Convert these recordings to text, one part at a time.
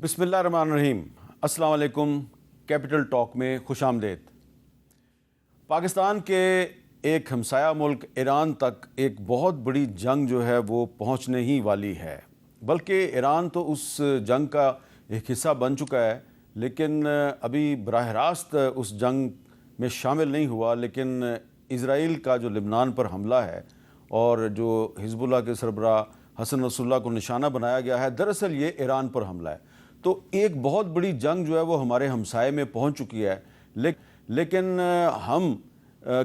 بسم اللہ الرحمن الرحیم۔ السلام علیکم۔ کیپٹل ٹاک میں خوش آمدید۔ پاکستان کے ایک ہمسایہ ملک ایران تک ایک بہت بڑی جنگ جو ہے وہ پہنچنے ہی والی ہے، بلکہ ایران تو اس جنگ کا ایک حصہ بن چکا ہے، لیکن ابھی براہ راست اس جنگ میں شامل نہیں ہوا۔ لیکن اسرائیل کا جو لبنان پر حملہ ہے اور جو حزب اللہ کے سربراہ حسن نصر اللہ کو نشانہ بنایا گیا ہے، دراصل یہ ایران پر حملہ ہے۔ تو ایک بہت بڑی جنگ جو ہے وہ ہمارے ہمسائے میں پہنچ چکی ہے، لیکن ہم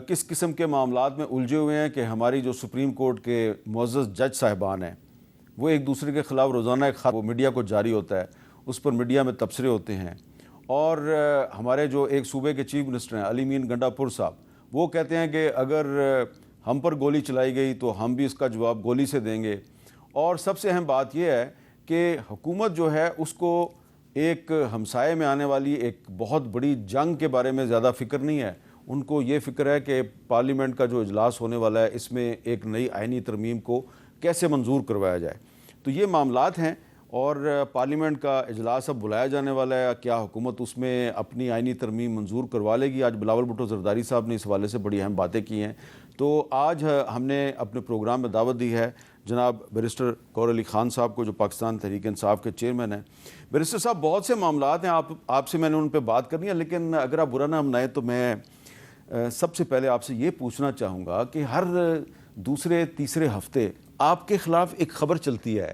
کس قسم کے معاملات میں الجھے ہوئے ہیں کہ ہماری جو سپریم کورٹ کے معزز جج صاحبان ہیں وہ ایک دوسرے کے خلاف روزانہ ایک خط میڈیا کو جاری ہوتا ہے، اس پر میڈیا میں تبصرے ہوتے ہیں، اور ہمارے جو ایک صوبے کے چیف منسٹر ہیں علی مین گنڈا پور صاحب، وہ کہتے ہیں کہ اگر ہم پر گولی چلائی گئی تو ہم بھی اس کا جواب گولی سے دیں گے۔ اور سب سے اہم بات یہ ہے کہ حکومت جو ہے اس کو ایک ہمسائے میں آنے والی ایک بہت بڑی جنگ کے بارے میں زیادہ فکر نہیں ہے، ان کو یہ فکر ہے کہ پارلیمنٹ کا جو اجلاس ہونے والا ہے اس میں ایک نئی آئینی ترمیم کو کیسے منظور کروایا جائے۔ تو یہ معاملات ہیں، اور پارلیمنٹ کا اجلاس اب بلایا جانے والا ہے، کیا حکومت اس میں اپنی آئینی ترمیم منظور کروا لے گی؟ آج بلاول بھٹو زرداری صاحب نے اس حوالے سے بڑی اہم باتیں کی ہیں۔ تو آج ہم نے اپنے پروگرام میں دعوت دی ہے جناب بیرسٹر گور علی خان صاحب کو، جو پاکستان تحریک انصاف کے چیئرمین ہیں۔ بیرسٹر صاحب، بہت سے معاملات ہیں، آپ سے میں نے ان پہ بات کرنی ہے، لیکن اگر آپ برا نہ منائیں تو میں سب سے پہلے آپ سے یہ پوچھنا چاہوں گا کہ ہر دوسرے تیسرے ہفتے آپ کے خلاف ایک خبر چلتی ہے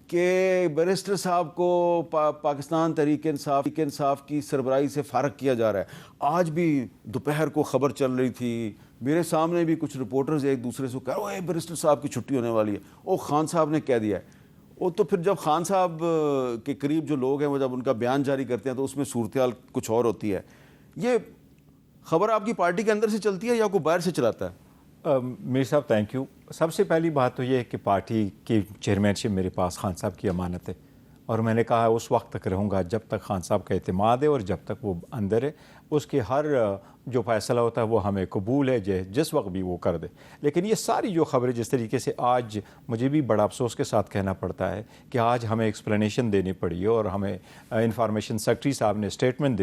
کہ بیرسٹر صاحب کو پاکستان تحریک انصاف کی سربراہی سے فارغ کیا جا رہا ہے۔ آج بھی دوپہر کو خبر چل رہی تھی، میرے سامنے بھی کچھ رپورٹرز ایک دوسرے سے کہہ رہے ہیں بیرسٹر صاحب کی چھٹی ہونے والی ہے، او خان صاحب نے کہہ دیا ہے۔ وہ تو پھر جب خان صاحب کے قریب جو لوگ ہیں وہ جب ان کا بیان جاری کرتے ہیں تو اس میں صورتحال کچھ اور ہوتی ہے۔ یہ خبر آپ کی پارٹی کے اندر سے چلتی ہے یا کوئی باہر سے چلاتا ہے؟ میر صاحب تھینک یو۔ سب سے پہلی بات تو یہ ہے کہ پارٹی کی چیئرمین شپ میرے پاس خان صاحب کی امانت ہے، اور میں نے کہا اس وقت تک رہوں گا جب تک خان صاحب کا اعتماد ہے اور جب تک وہ اندر ہے۔ اس کے ہر جو فیصلہ ہوتا ہے وہ ہمیں قبول ہے، جس وقت بھی وہ کر دے۔ لیکن یہ ساری جو خبریں جس طریقے سے آج مجھے بھی بڑا افسوس کے ساتھ کہنا پڑتا ہے کہ آج ہمیں ایکسپلینیشن دینی پڑی اور ہمیں انفارمیشن سیکرٹری صاحب نے اسٹیٹمنٹ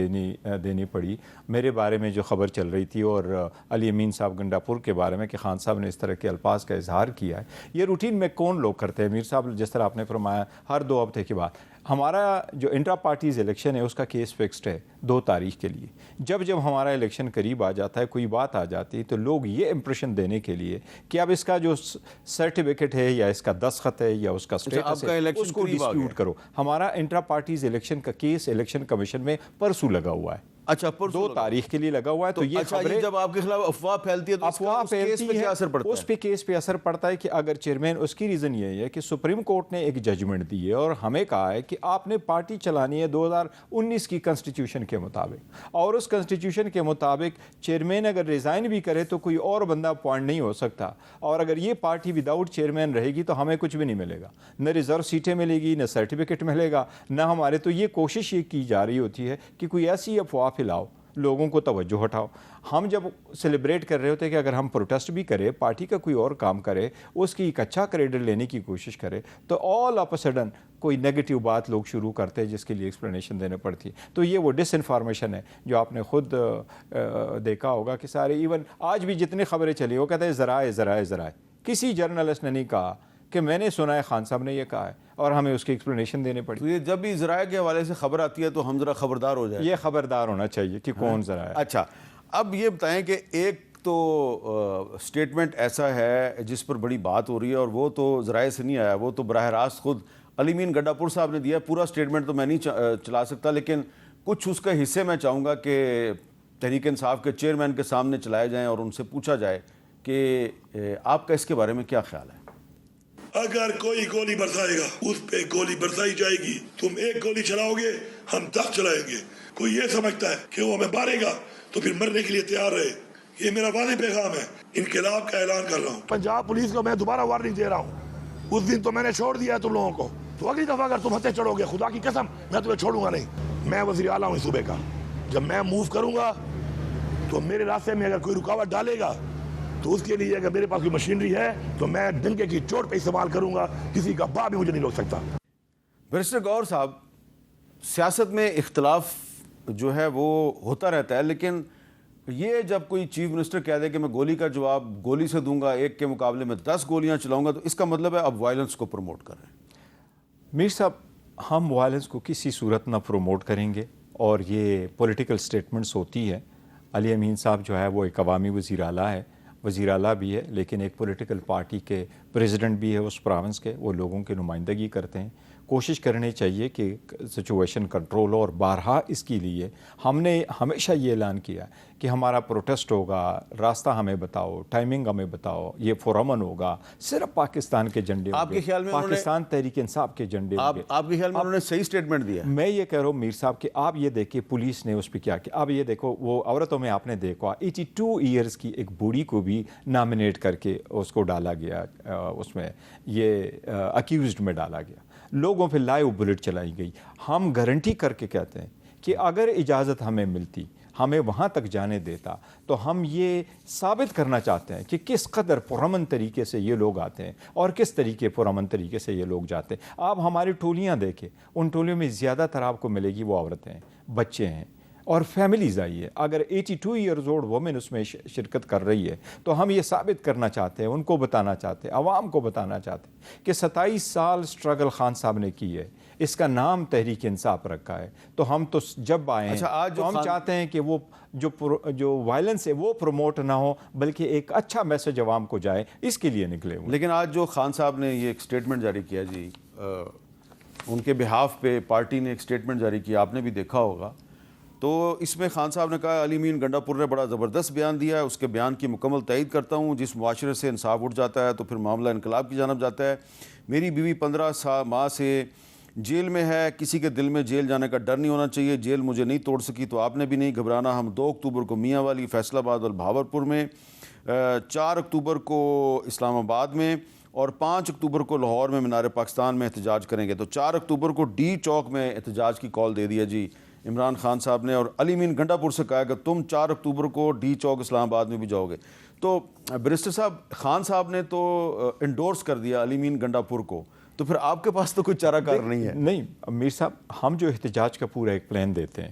دینی پڑی میرے بارے میں جو خبر چل رہی تھی، اور علی امین صاحب گنڈا پور کے بارے میں کہ خان صاحب نے اس طرح کے الفاظ کا اظہار کیا ہے۔ یہ روٹین میں کون لوگ کرتے ہیں؟ میر صاحب جس طرح آپ نے فرمایا ہر 2 ہفتے کے بعد ہمارا جو انٹرا پارٹیز الیکشن ہے اس کا کیس فکسڈ ہے 2 تاریخ کے لیے۔ جب ہمارا الیکشن قریب آ جاتا ہے، کوئی بات آ جاتی ہے، تو لوگ یہ امپریشن دینے کے لیے کہ اب اس کا جو سرٹیفکیٹ ہے یا اس کا دستخط ہے یا اس کا اسٹیٹس ہے اس کو ڈسپیوٹ کرو۔ ہمارا انٹرا پارٹیز الیکشن کا کیس الیکشن کمیشن میں پرسوں لگا ہوا ہے، اچھا 2 تاریخ کے لیے لگا ہوا ہے۔ تو یہ خبریں جب آپ کے خلاف افواہ پھیلتی ہے تو اس کیس پہ کیا اثر پڑتا ہے؟ اس پہ کیس پہ اثر پڑتا ہے کہ اگر چیئرمین، اس کی ریزن یہ ہے کہ سپریم کورٹ نے ایک ججمنٹ دی ہے اور ہمیں کہا ہے کہ آپ نے پارٹی چلانی ہے 2019 کی کنسٹیٹیوشن کے مطابق، اور اس کنسٹیٹیوشن کے مطابق چیئرمین اگر ریزائن بھی کرے تو کوئی اور بندہ اپوائنٹ نہیں ہو سکتا، اور اگر یہ پارٹی وداؤٹ چیئرمین رہے گی تو ہمیں کچھ بھی نہیں ملے گا، نہ ریزرو سیٹیں ملے گی، نہ سرٹیفکیٹ ملے گا، نہ ہمارے۔ تو یہ کوشش یہ کی جا رہی ہوتی ہے کہ کوئی ایسی افواہ پھیلاؤ، لوگوں کو توجہ ہٹاؤ۔ ہم جب سیلیبریٹ کر رہے ہوتے ہیں کہ اگر ہم پروٹیسٹ بھی کرے، پارٹی کا کوئی اور کام کرے، اس کی ایک اچھا کریڈٹ لینے کی کوشش کرے، تو آل آف اے سڈن کوئی نیگیٹو بات لوگ شروع کرتے ہیں جس کے لیے ایکسپلینیشن دینے پڑتی ہے۔ تو یہ وہ ڈس انفارمیشن ہے جو آپ نے خود دیکھا ہوگا کہ سارے ایون آج بھی جتنی خبریں چلی وہ کہتے ہیں ذرائع۔ کسی جرنلسٹ نے نہیں کہا کہ میں نے سنا ہے خان صاحب نے یہ کہا ہے، اور ہمیں اس کی ایکسپلینیشن دینے پڑی۔ تو یہ جب بھی ذرائع کے حوالے سے خبر آتی ہے تو ہم ذرا خبردار ہو جائیں۔ یہ خبردار ہونا چاہیے کہ کون ذرائع۔ اچھا، اب یہ بتائیں کہ ایک تو اسٹیٹمنٹ ایسا ہے جس پر بڑی بات ہو رہی ہے، اور وہ تو ذرائع سے نہیں آیا، وہ تو براہ راست خود علی مین گنڈا پور صاحب نے دیا۔ پورا اسٹیٹمنٹ تو میں نہیں چلا سکتا، لیکن کچھ اس کا حصے میں چاہوں گا کہ تحریک انصاف کے چیئرمین کے سامنے چلائے جائیں اور ان سے پوچھا جائے کہ آپ کا اس کے بارے میں کیا خیال ہے؟ اگر کوئی گولی برسائے گا اس پہ گولی برسائی جائے گی، تم ایک گولی چلاؤ گے ہم 10 چلائیں گے۔ کوئی یہ سمجھتا ہے کہ وہ ہمیں مارے گا تو پھر مرنے کے لیے تیار رہے۔ یہ میرا واضح پیغام ہے، انقلاب کا اعلان کر رہا ہوں۔ پنجاب پولیس کو میں دوبارہ وارننگ دے رہا ہوں، اس دن تو میں نے چھوڑ دیا ہے تم لوگوں کو، تو اگلی دفعہ اگر تم ہتھے چڑھو گے خدا کی قسم میں تمہیں چھوڑوں گا نہیں۔ میں وزیر اعلیٰ ہوں اس صوبے کا، جب میں موو کروں گا تو میرے راستے میں اگر کوئی رکاوٹ ڈالے گا تو اس کے لیے اگر میرے پاس کوئی مشینری ہے تو میں ڈنکے کی چوٹ پہ استعمال کروں گا، کسی کا باپ بھی مجھے نہیں روک سکتا۔ بیرسٹر گور صاحب، سیاست میں اختلاف جو ہے وہ ہوتا رہتا ہے، لیکن یہ جب کوئی چیف منسٹر کہہ دے کہ میں گولی کا جواب گولی سے دوں گا، ایک کے مقابلے میں 10 گولیاں چلاؤں گا، تو اس کا مطلب ہے اب وائلنس کو پروموٹ کر رہے ہیں۔ میر صاحب، ہم وائلنس کو کسی صورت نہ پروموٹ کریں گے، اور یہ پولیٹیکل سٹیٹمنٹس ہوتی ہے۔ علی امین صاحب جو ہے وہ ایک عوامی وزیر اعلیٰ ہے، وزیر اعلیٰ بھی ہے، لیکن ایک پولیٹیکل پارٹی کے پریزیڈنٹ بھی ہے اس پراونس کے، وہ لوگوں کی نمائندگی کرتے ہیں۔ کوشش کرنی چاہیے کہ سچویشن کنٹرول ہو، اور بارہا اس کے لیے ہم نے ہمیشہ یہ اعلان کیا کہ ہمارا پروٹیسٹ ہوگا، راستہ ہمیں بتاؤ، ٹائمنگ ہمیں بتاؤ، یہ پرامن ہوگا، صرف پاکستان کے جھنڈے آپ کے خیال میں پاکستان تحریک انصاف کے جھنڈے ہوں گے۔ آپ کے خیال میں انہوں نے صحیح سٹیٹمنٹ دیا ہے؟ میں یہ کہہ رہا ہوں میر صاحب کہ آپ یہ دیکھیں پولیس نے اس پہ کیا کیا۔ آپ یہ دیکھو، وہ عورتوں میں آپ نے دیکھا 82 ایئرز کی ایک بوڑھی کو بھی نامنیٹ کر کے اس کو ڈالا گیا، اس میں یہ اکیوزڈ میں ڈالا گیا، لوگوں پہ لائیو بلٹ چلائی گئی۔ ہم گارنٹی کر کے کہتے ہیں کہ اگر اجازت ہمیں ملتی، ہمیں وہاں تک جانے دیتا، تو ہم یہ ثابت کرنا چاہتے ہیں کہ کس قدر پرامن طریقے سے یہ لوگ آتے ہیں اور کس طریقے پرامن طریقے سے یہ لوگ جاتے ہیں۔ آپ ہماری ٹولیاں دیکھیں، ان ٹولیوں میں زیادہ تر آپ کو ملے گی وہ عورتیں ہیں، بچے ہیں اور فیملیز آئی ہے۔ اگر 82 ایئرز اولڈ وومن اس میں شرکت کر رہی ہے، تو ہم یہ ثابت کرنا چاہتے ہیں، ان کو بتانا چاہتے ہیں، عوام کو بتانا چاہتے ہیں کہ 27 سال سٹرگل خان صاحب نے کی ہے، اس کا نام تحریک انصاف رکھا ہے۔ تو ہم تو جب آئے ہیں تو ہم چاہتے ہیں کہ وہ جو وائلنس ہے وہ پروموٹ نہ ہو، بلکہ ایک اچھا میسج عوام کو جائے، اس کے لیے نکلے ہوئے۔ لیکن آج جو خان صاحب نے یہ ایک سٹیٹمنٹ جاری کیا جی، ان کے بہاف پہ پارٹی نے ایک سٹیٹمنٹ جاری کیا، آپ نے بھی دیکھا ہوگا، تو اس میں خان صاحب نے کہا علی امین گنڈا پور نے بڑا زبردست بیان دیا ہے، اس کے بیان کی مکمل تائید کرتا ہوں۔ جس معاشرے سے انصاف اٹھ جاتا ہے تو پھر معاملہ انقلاب کی جانب جاتا ہے۔ میری بیوی 15 ماہ سے جیل میں ہے، کسی کے دل میں جیل جانے کا ڈر نہیں ہونا چاہیے۔ جیل مجھے نہیں توڑ سکی تو آپ نے بھی نہیں گھبرانا۔ ہم 2 اکتوبر کو میاں والی، فیصل آباد اور بہاولپور میں، 4 اکتوبر کو اسلام آباد میں، اور 5 اکتوبر کو لاہور میں مینار پاکستان میں احتجاج کریں گے۔ تو 4 اکتوبر کو ڈی چوک میں احتجاج کی کال دے دیا جی عمران خان صاحب نے، اور علی امین گنڈا پور سے کہا کہ تم 4 اکتوبر کو ڈی چوک اسلام آباد میں بھی جاؤ گے۔ تو بیرسٹر صاحب، خان صاحب نے تو انڈورس کر دیا علی امین گنڈا پور کو، تو پھر آپ کے پاس تو کوئی چارہ کار نہیں ہے؟ نہیں میر صاحب، ہم جو احتجاج کا پورا ایک پلان دیتے ہیں،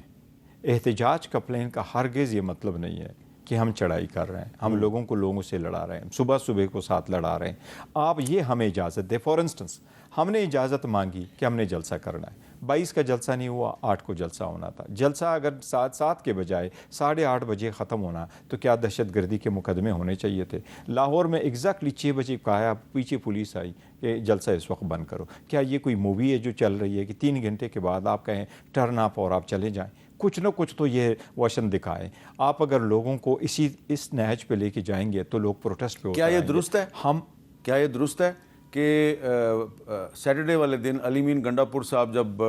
احتجاج کا پلان کا ہرگز یہ مطلب نہیں ہے کہ ہم چڑھائی کر رہے ہیں، ہم لوگوں سے لڑا رہے ہیں، صبح کو ساتھ لڑا رہے ہیں۔ آپ یہ ہمیں اجازت دیں۔ فار انسٹنس، ہم نے اجازت مانگی کہ ہم نے جلسہ کرنا ہے، 22 کا جلسہ نہیں ہوا، 8 کو جلسہ ہونا تھا۔ جلسہ اگر 7 کے بجائے 8:30 بجے ختم ہونا، تو کیا دہشت گردی کے مقدمے ہونے چاہیے تھے؟ لاہور میں ایگزیکٹلی 6 بجے کہا، پیچھے پولیس آئی کہ جلسہ اس وقت بند کرو۔ کیا یہ کوئی مووی ہے جو چل رہی ہے کہ 3 گھنٹے کے بعد آپ کہیں ٹرن اپ اور آپ چلے جائیں؟ کچھ نہ کچھ تو یہ وشن دکھائے۔ آپ اگر لوگوں کو اس نہج پہ لے کے جائیں گے تو لوگ پروٹیسٹ پہ کیا یہ درست ہے؟ کیا یہ درست ہے کہ سیٹرڈے والے دن علی امین گنڈا پور صاحب جب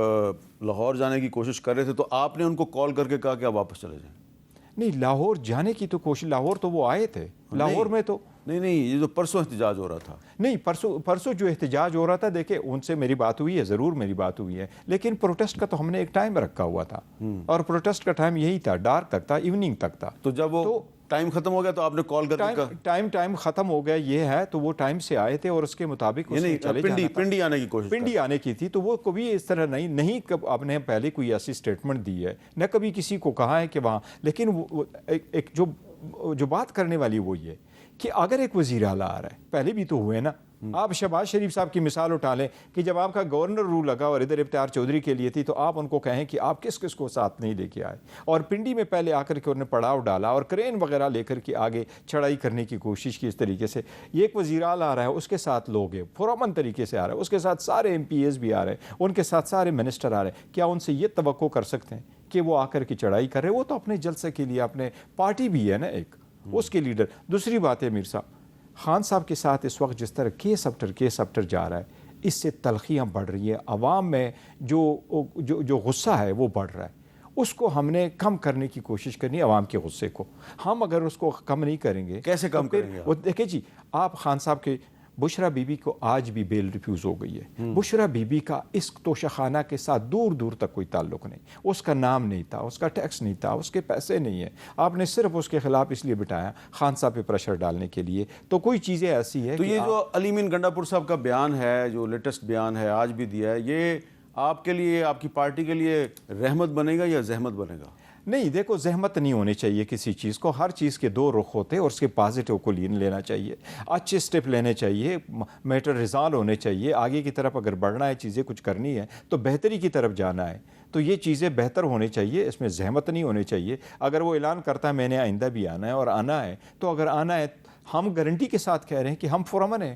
لاہور جانے کی کوشش کر رہے تھے تو آپ نے ان کو کال کر کے کہا کہ آپ واپس چلے جائیں؟ نہیں، لاہور جانے کی تو کوشش، لاہور تو وہ آئے تھے، لاہور میں تو نہیں، یہ جو پرسوں احتجاج ہو رہا تھا، نہیں، پرسوں جو احتجاج ہو رہا تھا، دیکھیں ان سے میری بات ہوئی ہے، ضرور میری بات ہوئی ہے، لیکن پروٹیسٹ کا تو ہم نے ایک ٹائم رکھا ہوا تھا، اور پروٹیسٹ کا ٹائم یہی تھا، ڈارک تک تھا، ایوننگ تک تھا۔ تو جب وہ ٹائم ختم ہو گیا تو آپ نے کال کر کے ٹائم ختم ہو گیا، یہ ہے تو وہ ٹائم سے آئے تھے اور اس کے مطابق پنڈی آنے کی کوشش، پنڈی آنے کی تھی، تو وہ کبھی اس طرح نہیں آپ نے پہلے کوئی ایسی سٹیٹمنٹ دی ہے، نہ کبھی کسی کو کہا ہے کہ وہاں، لیکن ایک جو بات کرنے والی وہ یہ کہ اگر ایک وزیر اعلیٰ آ رہا ہے، پہلے بھی تو ہوئے نا، آپ شہباز شریف صاحب کی مثال اٹھا لیں کہ جب آپ کا گورنر رول لگا اور ادھر ابتیار چودھری کے لیے تھی، تو آپ ان کو کہیں کہ آپ کس کو ساتھ نہیں لے کے آئے، اور پنڈی میں پہلے آ کر کے انہوں نے پڑاؤ ڈالا اور کرین وغیرہ لے کر کے آگے چڑھائی کرنے کی کوشش کی۔ اس طریقے سے یہ ایک وزیر اعلیٰ آ رہا ہے، اس کے ساتھ لوگ ہیں، پرامن طریقے سے آ رہا ہے، اس کے ساتھ سارے MPs بھی آ رہے ہیں، ان کے ساتھ سارے منسٹر آ رہے ہیں، کیا ان سے یہ توقع کر سکتے ہیں کہ وہ آ کر کے چڑھائی کر رہے ہیں؟ وہ تو اپنے جلسے کے لیے، اپنے پارٹی بھی ہے نا ایک، اس کے لیڈر۔ دوسری بات ہے میر صاحب، خان صاحب کے ساتھ اس وقت جس طرح کیس آفٹر جا رہا ہے، اس سے تلخیاں بڑھ رہی ہیں، عوام میں جو غصہ ہے وہ بڑھ رہا ہے، اس کو ہم نے کم کرنے کی کوشش کرنی ہے، عوام کے غصے کو۔ ہم اگر اس کو کم نہیں کریں گے، کیسے کم کریں گے؟ وہ دیکھیں جی، آپ خان صاحب کے بشرا بی بی کو آج بھی بیل ریفیوز ہو گئی ہے۔ بشرا بی بی کا اس توشہ خانہ کے ساتھ دور تک کوئی تعلق نہیں، اس کا نام نہیں تھا، اس کا ٹیکس نہیں تھا، اس کے پیسے نہیں ہیں، آپ نے صرف اس کے خلاف اس لیے بٹایا خان صاحب پہ پریشر ڈالنے کے لیے۔ تو کوئی چیزیں ایسی ہے تو یہ جو علی امین گنڈا پور صاحب کا بیان ہے، جو لیٹسٹ بیان ہے آج بھی دیا ہے، یہ آپ کے لیے, آپ کی پارٹی کے لیے رحمت بنے گا یا زحمت بنے گا؟ نہیں دیکھو, زحمت نہیں ہونی چاہیے کسی چیز کو, ہر چیز کے دو رخ ہوتے ہیں اور اس کے پازیٹیو کو لینا چاہیے, اچھے سٹیپ لینے چاہیے, میٹر ریزالو ہونے چاہیے, آگے کی طرف اگر بڑھنا ہے, چیزیں کچھ کرنی ہے تو بہتری کی طرف جانا ہے, تو یہ چیزیں بہتر ہونی چاہیے, اس میں زحمت نہیں ہونی چاہیے. اگر وہ اعلان کرتا ہے میں نے آئندہ بھی آنا ہے اور آنا ہے, تو اگر آنا ہے ہم گارنٹی کے ساتھ کہہ رہے ہیں کہ ہم پرامن ہیں.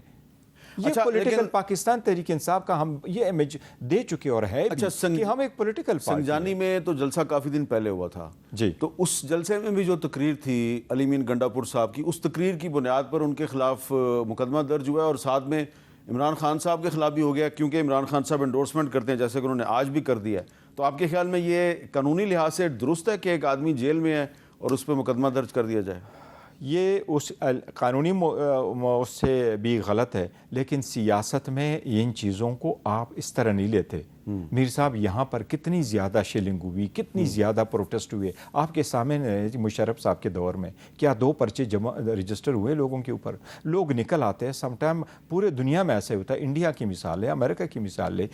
یہ پولیٹیکل پاکستان تحریک انصاف کا ہم یہ امیج دے چکے اور ہے کہ ہم ایک پولیٹیکل پارٹی. سنجانی میں تو جلسہ کافی دن پہلے ہوا تھا جی, تو اس جلسے میں بھی جو تقریر تھی علی مین گنڈا پور صاحب کی, اس تقریر کی بنیاد پر ان کے خلاف مقدمہ درج ہوا ہے اور ساتھ میں عمران خان صاحب کے خلاف بھی ہو گیا, کیونکہ عمران خان صاحب انڈورسمنٹ کرتے ہیں جیسے کہ انہوں نے آج بھی کر دیا ہے. تو آپ کے خیال میں یہ قانونی لحاظ سے درست ہے کہ ایک آدمی جیل میں ہے اور اس پہ مقدمہ درج کر دیا جائے؟ یہ اس قانونی اس سے بھی غلط ہے, لیکن سیاست میں ان چیزوں کو آپ اس طرح نہیں لیتے. میر صاحب یہاں پر کتنی زیادہ شیلنگ ہوئی, کتنی زیادہ پروٹیسٹ ہوئے آپ کے سامنے. مشرف صاحب کے دور میں کیا 2 پرچے رجسٹر ہوئے لوگوں کے اوپر, لوگ نکل آتے ہیں. سم ٹائم پورے دنیا میں ایسے ہوتا ہے, انڈیا کی مثال ہے, امریکہ کی مثال ہے,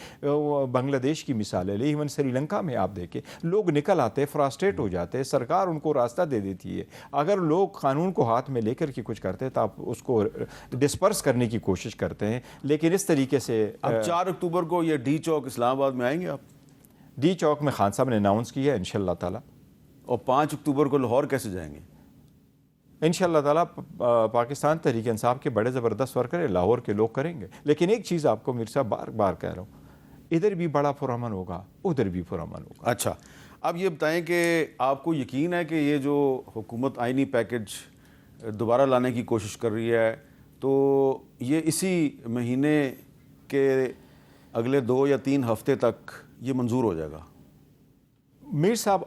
بنگلہ دیش کی مثال ہے, ایون سری لنکا میں آپ دیکھیں لوگ نکل آتے, فراسٹریٹ ہو جاتے, سرکار ان کو راستہ دے دیتی ہے. اگر لوگ قانون کو ہاتھ میں لے کر کے کچھ کرتے تو آپ اس کو ڈسپرس کرنے کی کوشش کرتے ہیں, لیکن اس طریقے سے. اب 4 اکتوبر کو یہ ڈی چوک اسلام آباد میں آئیں گے آپ؟ ڈی چوک میں خان صاحب نے اناؤنس کیا ہے انشاءاللہ تعالی. اور 5 اکتوبر کو لاہور کیسے جائیں گے؟ انشاءاللہ تعالی پاکستان تحریک انصاف کے بڑے زبردست ورکر لاہور کے لوگ کریں گے. لیکن ایک چیز آپ کو میر صاحب بار بار کہہ رہا ہوں, ادھر بھی بڑا پرامن ہوگا, ادھر بھی پرامن ہوگا. اچھا, اب یہ بتائیں کہ آپ کو یقین ہے کہ یہ جو حکومت آئینی پیکج دوبارہ لانے کی کوشش کر رہی ہے تو یہ اسی مہینے کے اگلے 2 یا 3 ہفتے تک یہ منظور ہو جائے گا؟ میر صاحب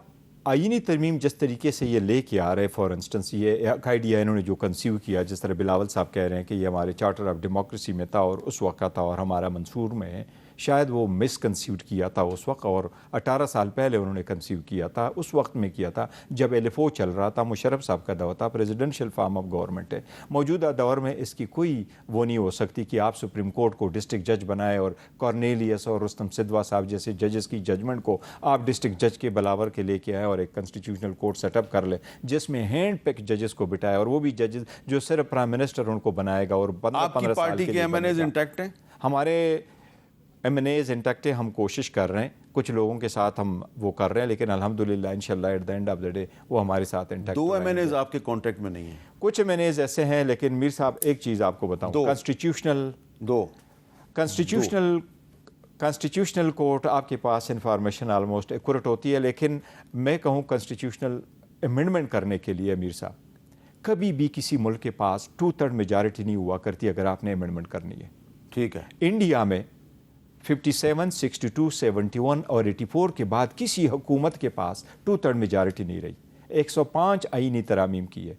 آئینی ترمیم جس طریقے سے یہ لے کے آ رہے, فار انسٹنس یہ ایک آئیڈیا انہوں نے جو کنسیو کیا, جس طرح بلاول صاحب کہہ رہے ہیں کہ یہ ہمارے چارٹر آف ڈیموکریسی میں تھا اور اس وقت تھا اور ہمارا منصور میں ہے, شاید وہ مس کنسیوڈ کیا تھا اس وقت, اور 18 سال پہلے انہوں نے کنسیو کیا تھا, اس وقت میں کیا تھا جب LFO چل رہا تھا, مشرف صاحب کا دور تھا, پریزیڈنشل فارم آف گورنمنٹ ہے. موجودہ دور میں اس کی کوئی وہ نہیں ہو سکتی کہ آپ سپریم کورٹ کو ڈسٹرکٹ جج بنائے اور کارنیلیس اور رستم سدوا صاحب جیسے ججز کی ججمنٹ کو آپ ڈسٹرکٹ جج کے بلاور کے لے کے آئے اور ایک کنسٹیٹیوشنل کورٹ سیٹ اپ کر لے جس میں ہینڈ پک ججز کو بٹھائے, اور وہ بھی ججز جو صرف پرائم منسٹر ان کو بنائے گا. اور 15 سال پارٹی کے MNAs انٹیکٹ ہیں؟ ہمارے MNAs انٹیکٹ ہیں, ہم کوشش کر رہے ہیں, کچھ لوگوں کے ساتھ ہم وہ کر رہے ہیں, لیکن الحمدللہ انشاءاللہ at the end of the day وہ ہمارے ساتھ انٹیکٹ. 2 MNAs آپ کے کانٹیکٹ میں نہیں ہیں؟ کچھ MNAs ایسے ہیں, لیکن میر صاحب ایک چیز آپ کو بتاؤں, کنسٹیٹیوشنل کورٹ آپ کے پاس انفارمیشن آلموسٹ ایکوریٹ ہوتی ہے, لیکن میں کہوں کنسٹیٹیوشنل امینڈمنٹ کرنے کے لیے میر صاحب کبھی بھی کسی ملک کے پاس 2/3 میجارٹی نہیں ہوا کرتی اگر آپ نے امینڈمنٹ کرنی ہے. ٹھیک ہے, انڈیا میں 57, 62, 71 اور 84 کے بعد کسی حکومت کے پاس 2/3 میجارٹی نہیں رہی. 105 آئینی ترامیم کیے,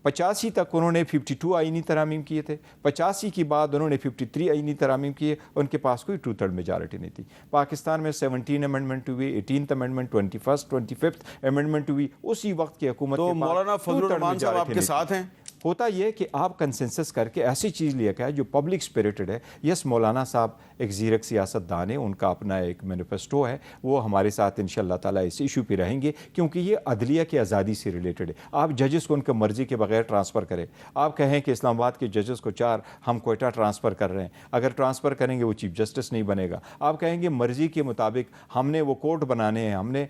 85 تک انہوں نے 52 آئینی ترامیم کیے تھے, 85 کے بعد انہوں نے 53 آئینی ترامیم کیے, ان کے پاس کوئی 2/3 میجارٹی نہیں تھی. پاکستان میں 17 امینڈمنٹ ہوئی, 18th amendment, 21st 25th amendment ہوئی, اسی وقت کی حکومت. تو مولانا فضل الرحمان صاحب آپ کے ساتھ ہیں؟ ہوتا یہ کہ آپ کنسنسس کر کے ایسی چیز لے کے آئے جو پبلک اسپرٹڈ ہے. یس, مولانا صاحب ایک زیرک سیاست دان ہے, ان کا اپنا ایک مینیفیسٹو ہے, وہ ہمارے ساتھ انشاءاللہ تعالیٰ اس ایشو پہ رہیں گے, کیونکہ یہ عدلیہ کی آزادی سے ریلیٹڈ ہے. آپ ججز کو ان کے مرضی کے بغیر ٹرانسفر کریں, آپ کہیں کہ اسلام آباد کے ججز کو 4 ہم کوئٹہ ٹرانسفر کر رہے ہیں, اگر ٹرانسفر کریں گے وہ چیف جسٹس نہیں بنے گا. آپ کہیں گے مرضی کے مطابق ہم نے وہ کورٹ بنانے ہیں, ہم نے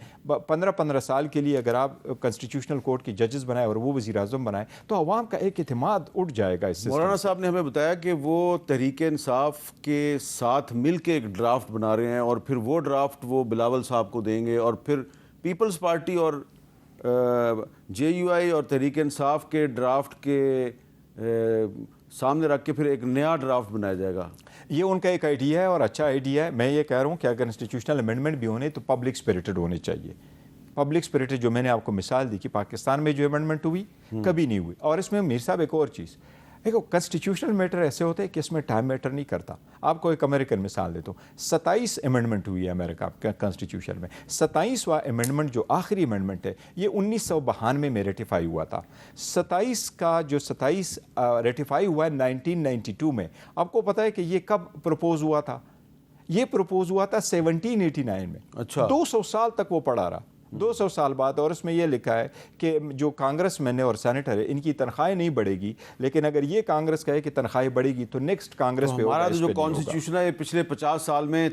15 سال کے لیے اگر آپ کنسٹیٹیوشنل کورٹ کے ججز بنائے اور وہ وزیر اعظم بنائے تو عوام کا ایک اعتماد اٹھ جائے گا. اس مولانا صاحب نے ہمیں بتایا کہ وہ تحریک انصاف کے ساتھ مل کے ایک ڈرافٹ بنا رہے ہیں اور پھر وہ ڈرافٹ وہ بلاول صاحب کو دیں گے اور پھر پیپلز پارٹی اور JUI اور تحریک انصاف کے ڈرافٹ کے سامنے رکھ کے پھر ایک نیا ڈرافٹ بنایا جائے گا. یہ ان کا ایک آئیڈیا ہے اور اچھا آئیڈیا ہے. میں یہ کہہ رہا ہوں کہ اگر انسٹیٹیوشنل امینڈمنٹ بھی ہونے تو پبلک اسپرٹڈ ہونے چاہیے. پبلک اسپرٹڈ جو میں نے آپ کو مثال دی کہ پاکستان میں جو امینڈمنٹ ہوئی کبھی نہیں ہوئی. اور اس میں میر صاحب ایک اور چیز دیکھو, کنسٹیٹیوشنل میٹر ایسے ہوتے ہیں کہ اس میں ٹائم میٹر نہیں کرتا. آپ کو ایک امریکن مثال دیتا ہوں, 27 امینڈمنٹ ہوئی ہے امریکہ کنسٹیٹیوشن میں. 27واں امینڈمنٹ جو آخری امینڈمنٹ ہے یہ 1992 میں ریٹیفائی ہوا تھا. 27 کا جو 27 ریٹیفائی ہوا ہے 1992 میں. آپ کو پتہ ہے کہ یہ کب پروپوز ہوا تھا؟ یہ پروپوز ہوا تھا 1789 میں. اچھا 200 سال تک وہ پڑا رہا, 200 سال بعد. اور اس میں یہ لکھا ہے کہ جو کانگریس مین اور سینیٹر ہے ان کی تنخواہیں نہیں بڑھے گی, لیکن اگر یہ کانگریس کہے کہ تنخواہیں بڑھے گی تو نیکسٹ کانگریس پہ ہمارا ہوگا, جو کانسٹیٹیوشن ہے یہ پچھلے 50 سال میں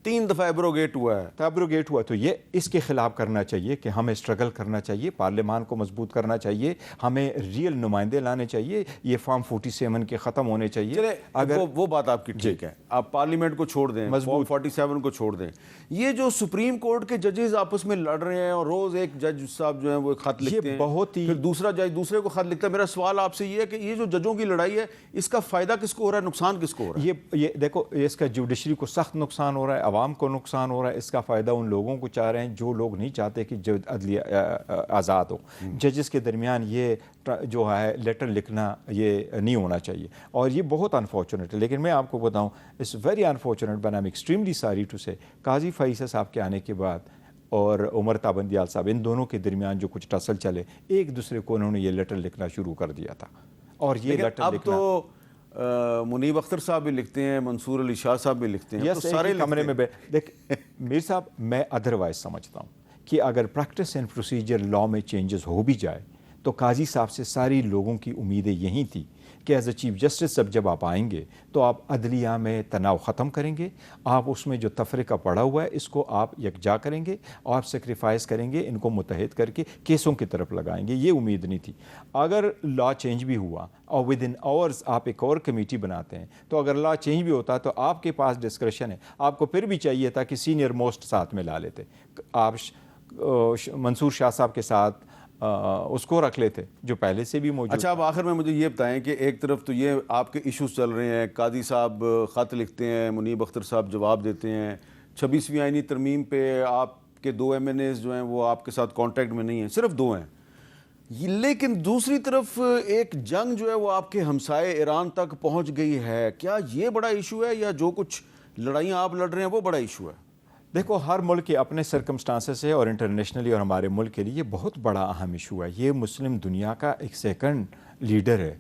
3 دفعہ ایبروگیٹ ہوا ہے. ایبروگیٹ ہوا. تو یہ اس کے خلاف کرنا چاہیے کہ ہمیں اسٹرگل کرنا چاہیے, پارلیمان کو مضبوط کرنا چاہیے, ہمیں ریئل نمائندے لانے چاہیے, یہ فارم 47 کے ختم ہونے چاہیے. اگر وہ بات آپ کی ٹھیک ہے, آپ پارلیمنٹ کو چھوڑ دیں, فارم 47 کو چھوڑ دیں, یہ جو سپریم کورٹ کے ججز آپس میں لڑ رہے ہیں اور روز ایک جج صاحب جو ہیں وہ خط لکھتے ہیں, بہت ہی پھر دوسرا جج دوسرے کو خط لکھتا ہے. میرا سوال آپ سے یہ ہے کہ یہ جو ججوں کی لڑائی ہے اس کا فائدہ کس کو ہو رہا ہے, نقصان کس کو ہو رہا ہے؟ یہ دیکھو, اس کا جوڈیشری کو سخت نقصان ہو رہا ہے, عوام کو نقصان ہو رہا ہے. اس کا فائدہ ان لوگوں کو چاہ رہے ہیں جو لوگ نہیں چاہتے کہ عدلیہ آزاد ہو. ججز کے درمیان یہ جو ہے لیٹر لکھنا یہ نہیں ہونا چاہیے, اور یہ بہت انفارچونیٹ ہے. لیکن میں آپ کو بتاؤں, it's very unfortunate but I am extremely sorry to say, Qazi Faisal صاحب کے آنے کے بعد اور عمر تابندیال صاحب, ان دونوں کے درمیان جو کچھ ٹسل چلے, ایک دوسرے کو انہوں نے یہ لیٹر لکھنا شروع کر دیا تھا. اور یہ لیٹر اب لکھنا تو منیب اختر صاحب بھی لکھتے ہیں, منصور علی شاہ صاحب بھی لکھتے ہیں, یس, سارے کمرے میں دیکھ میر صاحب, میں ادروائز سمجھتا ہوں کہ اگر پریکٹس اینڈ پروسیجر لا میں چینجز ہو بھی جائے تو قاضی صاحب سے ساری لوگوں کی امیدیں یہی تھی کہ ایز اے چیف جسٹس جب آپ آئیں گے تو آپ عدلیہ میں تناؤ ختم کریں گے, آپ اس میں جو تفرقہ پڑا ہوا ہے اس کو آپ یکجا کریں گے, آپ سیکریفائز کریں گے, ان کو متحد کر کے کیسوں کی طرف لگائیں گے. یہ امید نہیں تھی. اگر لا چینج بھی ہوا اور ود ان آورز آپ ایک اور کمیٹی بناتے ہیں, تو اگر لا چینج بھی ہوتا تو آپ کے پاس ڈسکریشن ہے, آپ کو پھر بھی چاہیے تھا کہ سینئر موسٹ ساتھ میں لا لیتے. آپ منصور شاہ صاحب کے ساتھ اس کو رکھ لیتے جو پہلے سے بھی موجود. اچھا, اب آخر میں مجھے یہ بتائیں کہ ایک طرف تو یہ آپ کے ایشوز چل رہے ہیں, قاضی صاحب خط لکھتے ہیں, منیب اختر صاحب جواب دیتے ہیں, 26ویں آئینی ترمیم پہ آپ کے 2 MNAs جو ہیں وہ آپ کے ساتھ کانٹیکٹ میں نہیں ہیں, صرف 2 ہیں. لیکن دوسری طرف ایک جنگ جو ہے وہ آپ کے ہمسائے ایران تک پہنچ گئی ہے. کیا یہ بڑا ایشو ہے یا جو کچھ لڑائیاں آپ لڑ رہے ہیں وہ بڑا ایشو ہے؟ دیکھو, ہر ملک کے اپنے سرکمسٹانسز ہے, اور انٹرنیشنلی اور ہمارے ملک کے لیے یہ بہت بڑا اہم ایشو ہے. یہ مسلم دنیا کا ایک سیکنڈ لیڈر ہے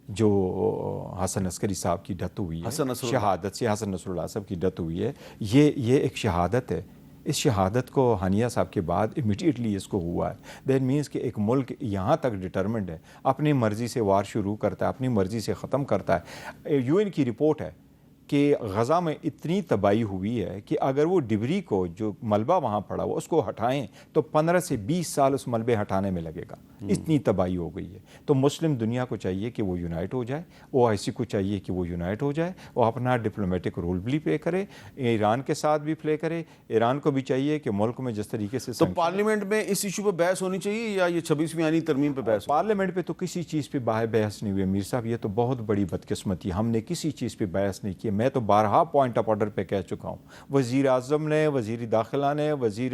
جو حسن عسکری صاحب کی ڈیتھ ہوئی ہے, شہادت سے حسن نصر اللہ صاحب کی ڈیتھ ہوئی ہے. یہ ایک شہادت ہے. اس شہادت کو ہانیہ صاحب کے بعد امیڈیٹلی اس کو ہوا ہے. دیٹ مینس کہ ایک ملک یہاں تک ڈٹرمنڈ ہے, اپنی مرضی سے وار شروع کرتا ہے, اپنی مرضی سے ختم کرتا ہے. UN کی رپورٹ ہے کہ غزہ میں اتنی تباہی ہوئی ہے کہ اگر وہ ڈبری کو جو ملبہ وہاں پڑا ہوا اس کو ہٹائیں تو 15 سے 20 سال اس ملبے ہٹانے میں لگے گا. اتنی تباہی ہو گئی ہے. تو مسلم دنیا کو چاہیے کہ وہ یونائٹ ہو جائے, OIC کو چاہیے کہ وہ یونائٹ ہو جائے, وہ اپنا ڈپلومیٹک رول بھی پلے کرے, ایران کے ساتھ بھی پلے کرے. ایران کو بھی چاہیے کہ ملک میں جس طریقے سے تو پارلیمنٹ میں اس ایشو پہ بحث ہونی چاہیے یا یہ 26ویں آئینی ترمیم پہ بحث؟ پارلیمنٹ پہ تو کسی چیز پہ بحث نہیں ہوئی میر صاحب. یہ تو بہت بڑی بدقسمتی, ہم نے کسی چیز پہ بحث نہیں کی. میں تو بارہا پوائنٹ آف آرڈر پہ کہہ چکا ہوں. وزیر اعظم نے, وزیر داخلہ نے, وزیر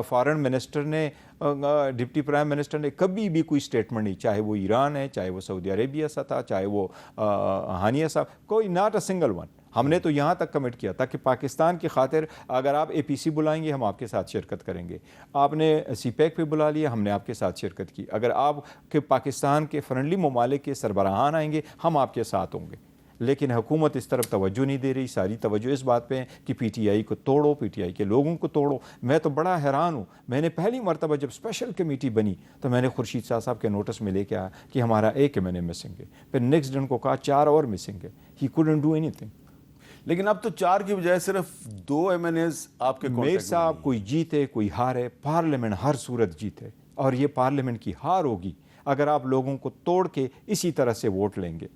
فارن منسٹر نے, ڈپٹی پرائم منسٹر نے کبھی بھی کوئی سٹیٹمنٹ نہیں, چاہے وہ ایران ہے, چاہے وہ سعودی عربیہ سے تھا, چاہے وہ ہانیہ صاحب, کوئی ناٹ اے سنگل ون. ہم نے تو یہاں تک کمٹ کیا تھا کہ پاکستان کی خاطر اگر آپ APC بلائیں گے ہم آپ کے ساتھ شرکت کریں گے. آپ نے CPEC پہ بلا لیا, ہم نے آپ کے ساتھ شرکت کی. اگر آپ کے پاکستان کے فرینڈلی ممالک کے سربراہان آئیں گے ہم آپ کے ساتھ ہوں گے. لیکن حکومت اس طرف توجہ نہیں دے رہی. ساری توجہ اس بات پہ ہے کہ PTI کو توڑو, PTI کے لوگوں کو توڑو. میں تو بڑا حیران ہوں. میں نے پہلی مرتبہ جب اسپیشل کمیٹی بنی تو میں نے خورشید شاہ صاحب کے نوٹس میں لے کے آیا کہ ہمارا 1 MNA مسنگ ہے. پھر نیکسٹ ڈن کو کہا 4 اور مسنگ ہے. ہی couldn't do anything. لیکن اب تو 4 کی بجائے صرف 2 MNAs آپ کے میر صاحب, کوئی جیتے کوئی ہارے, پارلیمنٹ ہر صورت جیتے, اور یہ پارلیمنٹ کی ہار ہوگی اگر آپ لوگوں کو توڑ کے اسی طرح سے ووٹ لیں گے.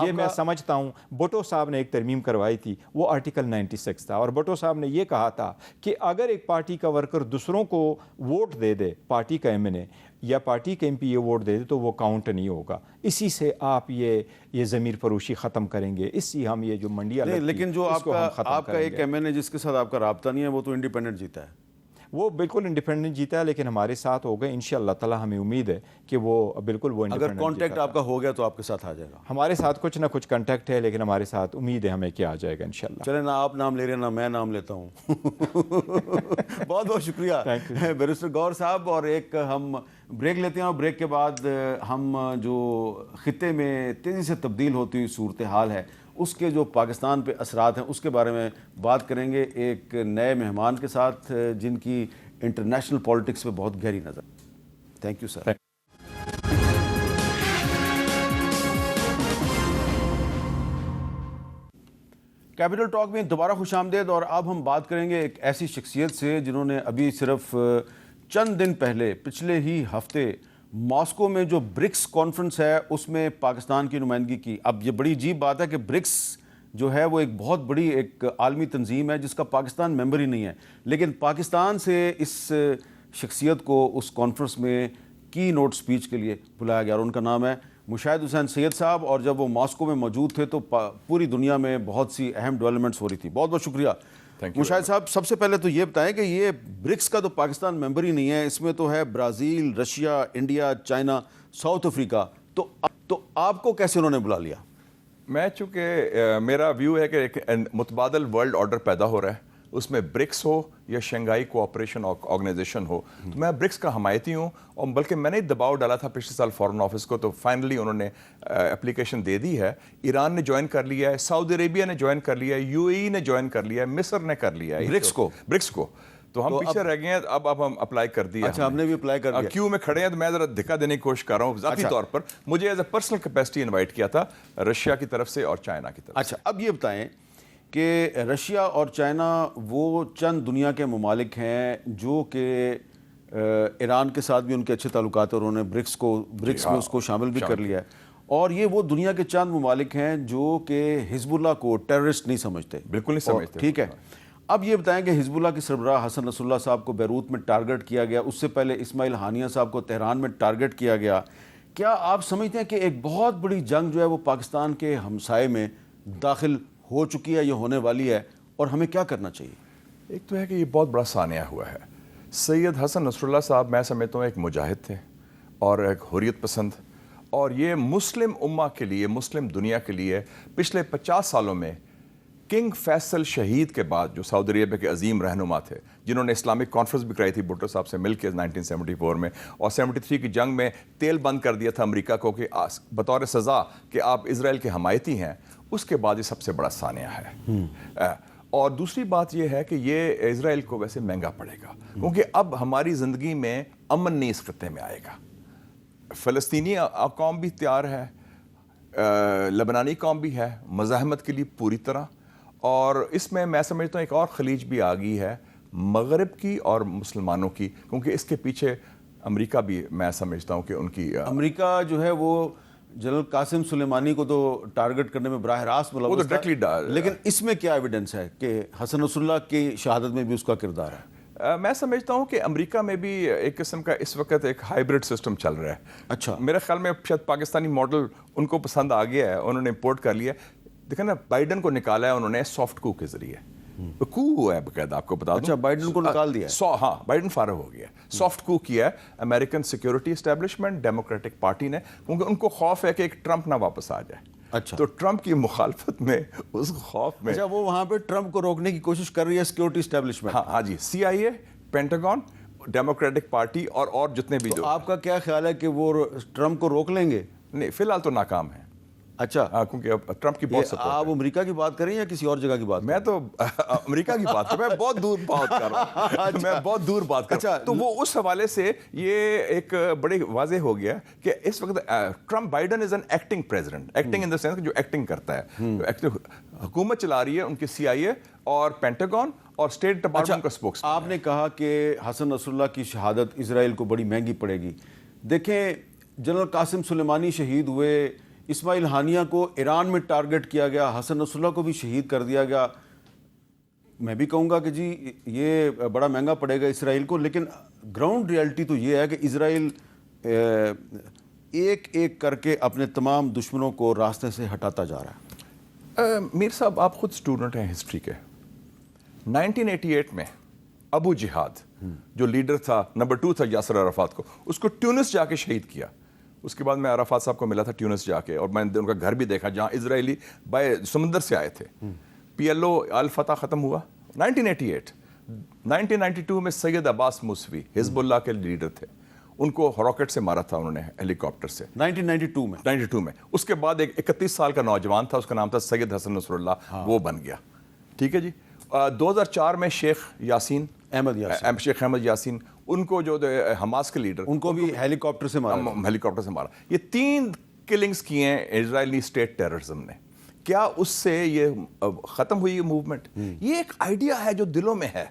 یہ میں سمجھتا ہوں. بھٹو صاحب نے ایک ترمیم کروائی تھی, وہ آرٹیکل 96 تھا, اور بھٹو صاحب نے یہ کہا تھا کہ اگر ایک پارٹی کا ورکر دوسروں کو ووٹ دے دے, پارٹی کا MNA یا پارٹی کا MP یہ ووٹ دے دے تو وہ کاؤنٹ نہیں ہوگا. اسی سے آپ یہ ضمیر فروشی ختم کریں گے. اسی ہم یہ جو منڈیاں لیکن جو آپ کا ایک MNA جس کے ساتھ آپ کا رابطہ نہیں ہے وہ تو انڈیپینڈنٹ جیتا ہے. وہ بالکل انڈیپینڈنٹ جیتا ہے, لیکن ہمارے ساتھ ہو گئے. انشاءاللہ تعالی ہمیں امید ہے کہ وہ بالکل وہ اگر کانٹیکٹ آپ کا ہو گیا تو آپ کے ساتھ آ جائے گا. ہمارے ساتھ کچھ نہ کچھ کانٹیکٹ ہے, لیکن ہمارے ساتھ امید ہے ہمیں کہ آ جائے گا انشاءاللہ. چلیں, نہ آپ نام لے رہے ہیں نہ میں نام لیتا ہوں. بہت بہت شکریہ بیرسٹر گور صاحب. اور ایک ہم بریک لیتے ہیں, اور بریک کے بعد ہم جو خطے میں تیزی سے تبدیل ہوتی ہوئی صورتحال ہے اس کے جو پاکستان پہ اثرات ہیں اس کے بارے میں بات کریں گے ایک نئے مہمان کے ساتھ جن کی انٹرنیشنل پالیٹکس پہ بہت گہری نظر. Thank you sir. Capital talk میں دوبارہ خوش آمدید. اور اب ہم بات کریں گے ایک ایسی شخصیت سے جنہوں نے ابھی صرف چند دن پہلے پچھلے ہی ہفتے ماسکو میں جو برکس کانفرنس ہے اس میں پاکستان کی نمائندگی کی. اب یہ بڑی عجیب بات ہے کہ برکس جو ہے وہ ایک بہت بڑی ایک عالمی تنظیم ہے جس کا پاکستان ممبر ہی نہیں ہے, لیکن پاکستان سے اس شخصیت کو اس کانفرنس میں کی نوٹ سپیچ کے لیے بلایا گیا اور ان کا نام ہے مشاہد حسین سید صاحب. اور جب وہ ماسکو میں موجود تھے تو پوری دنیا میں بہت سی اہم ڈیولپمنٹس ہو رہی تھی. بہت بہت شکریہ مشاہد صاحب. سب سے پہلے تو یہ بتائیں کہ یہ برکس کا تو پاکستان ممبر ہی نہیں ہے, اس میں تو ہے Brazil, Russia, India, China, South Africa, تو آپ کو کیسے انہوں نے بلا لیا؟ میں چونکہ میرا ویو ہے کہ ایک متبادل ورلڈ آرڈر پیدا ہو رہا ہے, اس میں برکس ہو یا شنگھائی کوآپریشن آرگنائزیشن ہو, تو میں برکس کا حمایتی ہوں. اور بلکہ میں نے دباؤ ڈالا تھا پچھلے سال فارن آفس کو, تو فائنلی انہوں نے اپلیکیشن دے دی ہے. ایران نے جوائن کر لیا ہے, سعودی عربیہ نے جوائن کر لیا ہے, یو اے ای نے جوائن کر لیا ہے, مصر نے کر لیا ہے برکس کو. تو ہم پیچھے رہ گئے ہیں, اب ہم اپلائی کر دیا. اچھا, ہم نے بھی اپلائی کر دیا. کیوں میں کھڑے ہیں تو میں ذرا دھکا دینے کی کوشش کر رہا ہوں ذاتی طور پر. مجھے as a personal capacity invite کیا تھا رشیا کی طرف سے اور چائنا کی طرف سے. اچھا, اب یہ بتائیں کہ رشیا اور چائنا وہ چند دنیا کے ممالک ہیں جو کہ ایران کے ساتھ بھی ان کے اچھے تعلقات ہیں اور انہوں نے برکس میں اس کو شامل بھی کر لیا ہے, اور یہ وہ دنیا کے چند ممالک ہیں جو کہ حزب اللہ کو ٹیررسٹ نہیں سمجھتے. بالکل نہیں سمجھتے. ٹھیک ہے, اب یہ بتائیں کہ حزب اللہ کے سربراہ حسن نصر اللہ صاحب کو بیروت میں ٹارگٹ کیا گیا, اس سے پہلے اسماعیل ہانیہ صاحب کو تہران میں ٹارگٹ کیا گیا. کیا آپ سمجھتے ہیں کہ ایک بہت بڑی جنگ جو ہے وہ پاکستان کے ہمسائے میں داخل ہو چکی ہے یا ہونے والی ہے, اور ہمیں کیا کرنا چاہیے؟ ایک تو ہے کہ یہ بہت بڑا سانحہ ہوا ہے. سید حسن نصر اللہ صاحب میں سمجھتا ہوں ایک مجاہد تھے اور ایک حریت پسند, اور یہ مسلم امہ کے لیے, مسلم دنیا کے لیے پچھلے 50 سالوں میں کنگ فیصل شہید کے بعد, جو سعودی عربیہ کے عظیم رہنما تھے جنہوں نے اسلامک کانفرنس بھی کرائی تھی بھٹو صاحب سے مل کے 1974 میں, اور 73 کی جنگ میں تیل بند کر دیا تھا امریکہ کو کہ بطور سزا کہ آپ اسرائیل کے حمایتی ہیں, اس کے بعد یہ سب سے بڑا سانحہ ہے. اور دوسری بات یہ ہے کہ یہ اسرائیل کو ویسے مہنگا پڑے گا, کیونکہ اب ہماری زندگی میں امن نہیں اس خطے میں آئے گا. فلسطینی قوم بھی تیار ہے, لبنانی قوم بھی ہے مزاحمت کے لیے پوری طرح, اور اس میں سمجھتا ہوں ایک اور خلیج بھی آ گئی ہے مغرب کی اور مسلمانوں کی, کیونکہ اس کے پیچھے امریکہ بھی میں سمجھتا ہوں کہ ان کی امریکہ جو ہے وہ جنرل قاسم سلیمانی کو تو ٹارگٹ کرنے میں براہ راست ملوث تھا, لیکن اس میں کیا ایویڈنس ہے کہ حسن نصر اللہ کی شہادت میں بھی اس کا کردار ہے؟ میں سمجھتا ہوں کہ امریکہ میں بھی ایک قسم کا اس وقت ایک ہائیبرڈ سسٹم چل رہا ہے. اچھا, میرے خیال میں شاید پاکستانی ماڈل ان کو پسند آ گیا ہے, انہوں نے امپورٹ کر لیا. دیکھیں نا, بائیڈن کو نکالا ہے انہوں نے سافٹ کو کے ذریعے, کو ہوا ہے باقاعدہ, آپ کو بتا دوں. اچھا, بائیڈن کو نکال دیا ہے. ہاں, بائیڈن فارغ ہو گیا. سافٹ کو کیا ہے American security establishment, democratic party نے, کیونکہ ان کو خوف ہے کہ ایک ٹرمپ نہ واپس آ جائے. اچھا, تو ٹرمپ کی مخالفت میں, اس خوف میں, اچھا وہ وہاں پہ ٹرمپ کو روکنے کی کوشش کر رہی ہے سیکورٹی اسٹیبلشمنٹ. ہاں جی, CIA, پینٹاگون, ڈیموکریٹک پارٹی اور جتنے بھی. جو آپ کا کیا خیال ہے کہ وہ ٹرمپ کو روک لیں گے؟ نہیں, فی الحال تو ناکام ہے. اچھا, کیونکہ ٹرمپ کی بہت سپورٹ. آپ امریکہ کی بات کریں یا کسی اور جگہ کی بات؟ میں تو امریکہ کی بات کر رہا ہوں, میں بہت دور بات کر رہا ہوں, میں بہت دور بات کر رہا ہوں. تو وہ اس حوالے سے یہ ایک بڑی واضح ہو گیا کہ اس وقت Trump, Biden is an acting president, acting in the sense جو ایکٹنگ کرتا ہے, حکومت چلا رہی ہے ان کی CIA اور پینٹاگون اور اسٹیٹ ڈپارٹمنٹ کا اسپوکس. آپ نے کہا کہ حسن نصر اللہ کی شہادت اسرائیل کو بڑی مہنگی پڑے گی. دیکھیں, جنرل قاسم سلیمانی شہید ہوئے, اسماعیل ہانیہ کو ایران میں ٹارگٹ کیا گیا, حسن نصر اللہ کو بھی شہید کر دیا گیا. میں بھی کہوں گا کہ جی یہ بڑا مہنگا پڑے گا اسرائیل کو, لیکن گراؤنڈ ریالٹی تو یہ ہے کہ اسرائیل ایک ایک کر کے اپنے تمام دشمنوں کو راستے سے ہٹاتا جا رہا ہے. میر صاحب, آپ خود اسٹوڈنٹ ہیں ہسٹری کے. 1988 میں ابو جہاد جو لیڈر تھا, نمبر 2 تھا یاسر عرفات کو, اس کو ٹیونس جا کے شہید کیا. اس کے بعد میں عرفات صاحب کو ملا تھا ٹیونس جا کے, اور میں نے ان کا گھر بھی دیکھا جہاں اسرائیلی بائی سمندر سے آئے تھے. PLO الفتح ختم ہوا 1988. 1992 میں سید عباس موسوی حزب اللہ کے لیڈر تھے, ان کو راکٹ سے مارا تھا انہوں نے, ہیلی کاپٹر سے 1992 میں. اس کے بعد ایک 31 سال کا نوجوان تھا, اس کا نام تھا سید حسن نصر اللہ, وہ بن گیا. ٹھیک ہے جی. 2004 میں شیخ احمد یاسین, ان کو جو حماس کے لیڈر, ان کو بھی ہیلی کاپٹر سے مارا. یہ 3 کلنگز کی ہیں اسرائیلی اسٹیٹ ٹیررزم نے. کیا اس سے یہ ختم ہوئی یہ موومنٹ؟ یہ ایک آئیڈیا ہے جو دلوں میں ہے,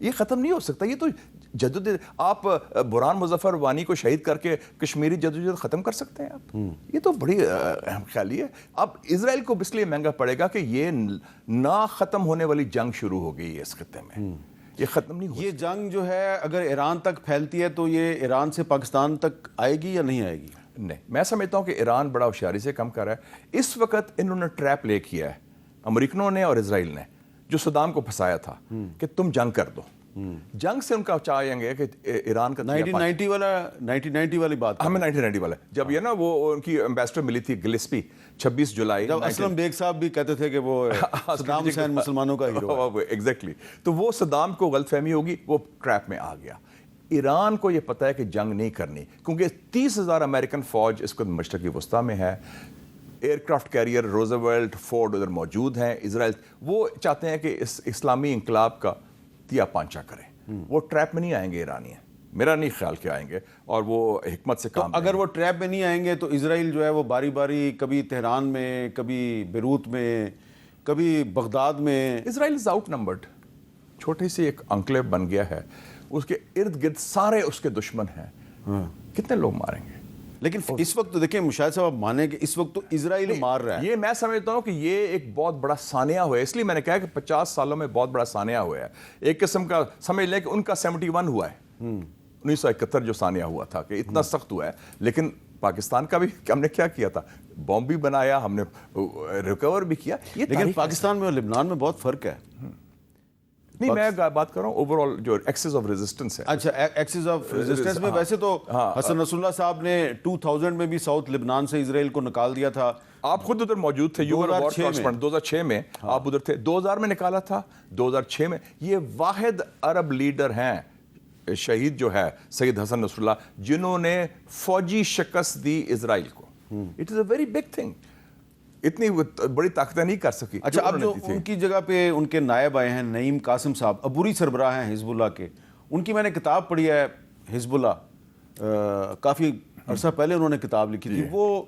یہ ختم نہیں ہو سکتا. یہ تو جدوجہد, آپ برہان مظفر وانی کو شہید کر کے کشمیری جدوجہد ختم کر سکتے ہیں آپ؟ یہ تو بڑی اہم خیالی ہے. اب اسرائیل کو اس لیے مہنگا پڑے گا کہ یہ نہ ختم ہونے والی جنگ شروع ہو گئی ہے اس خطے میں, یہ ختم نہیں ہو. یہ جنگ جو ہے اگر ایران تک پھیلتی ہے تو یہ ایران سے پاکستان تک آئے گی یا نہیں آئے گی؟ نہیں, میں سمجھتا ہوں کہ ایران بڑا ہوشیاری سے کم کر رہا ہے. اس وقت انہوں نے ٹریپ لے کیا ہے, امریکنوں نے اور اسرائیل نے, جو صدام کو پھنسایا تھا کہ تم جنگ کر دو. جنگ سے ان کا چاہیں گے کہ ایران کا 1990 والی بات, ہمیں 1990 والا, جب یہ نا وہ ان کی ایمبیسڈر ملی تھی گلسپی 26 جولائی, جب اسلم بیگ صاحب بھی کہتے تھے کہ وہ صدام حسین مسلمانوں کا ہیرو ہے. ایگزیکٹلی. تو وہ صدام کو غلط فہمی ہوگی, وہ ٹریپ میں آ گیا. ایران کو یہ پتہ ہے کہ جنگ نہیں کرنی, کیونکہ 30,000 امریکن فوج اس وقت مشرقی وسطیٰ میں ہے. Aircraft carrier Roosevelt, Ford ادھر موجود ہیں. اسرائیل وہ چاہتے ہیں کہ اس اسلامی انقلاب کا تیا پانچا کریں. وہ ٹریپ میں نہیں آئیں گے ایرانی ہیں, میرا نہیں خیال کہ آئیں گے, اور وہ حکمت سے کام. اگر وہ ٹریپ میں نہیں آئیں گے تو اسرائیل جو ہے وہ باری باری کبھی تہران میں, کبھی بیروت میں, کبھی بغداد میں. اسرائیل از آؤٹ نمبرڈ, چھوٹی سی ایک انکلیو بن گیا ہے, اس کے ارد گرد سارے اس کے دشمن ہیں. کتنے لوگ ماریں گے؟ لیکن اس وقت تو دیکھیں مشاہد صاحب, آپ مانیں کہ اس وقت تو اسرائیل مار رہا ہے. یہ میں سمجھتا ہوں کہ یہ ایک بہت بڑا سانحہ ہوا ہے. اس لیے میں نے کہا کہ 50 سالوں میں بہت بڑا سانحہ ہوا ہے. ایک قسم کا سمجھ لیں کہ ان کا 71 ہوا ہے, 1971 جو سانحہ ہوا تھا کہ اتنا سخت ہوا ہے. لیکن پاکستان کا بھی ہم نے کیا کیا تھا, بوم بھی بنایا, ہم نے ریکور بھی کیا. لیکن پاکستان میں اور لبنان میں بہت فرق ہے. نہیں, میں بات کر رہا ہوں اوور آل جو ایکسس آف ریزسٹنس ہے. اچھا, ایکسس آف ریزسٹنس میں ویسے تو حسن نصر اللہ صاحب نے 2000 میں بھی ساؤتھ لبنان سے اسرائیل کو نکال دیا تھا. آپ خود ادھر موجود تھے, 2006 میں آپ ادھر تھے. 2000 میں نکالا تھا, 2006 میں. یہ واحد عرب لیڈر ہیں شہید جو ہے سید حسن نصر اللہ, جنہوں نے فوجی شکست دی اسرائیل کو. It is a very big thing. اتنی بڑی طاقتیں نہیں کر سکی. اچھا, اب جو ان کی جگہ پہ ان کے نائب آئے ہیں نعیم قاسم صاحب, عبوری سربراہ ہیں حزب اللہ کے. ان کی میں نے کتاب پڑھی ہے, حزب اللہ کافی عرصہ پہلے انہوں نے کتاب لکھی تھی. وہ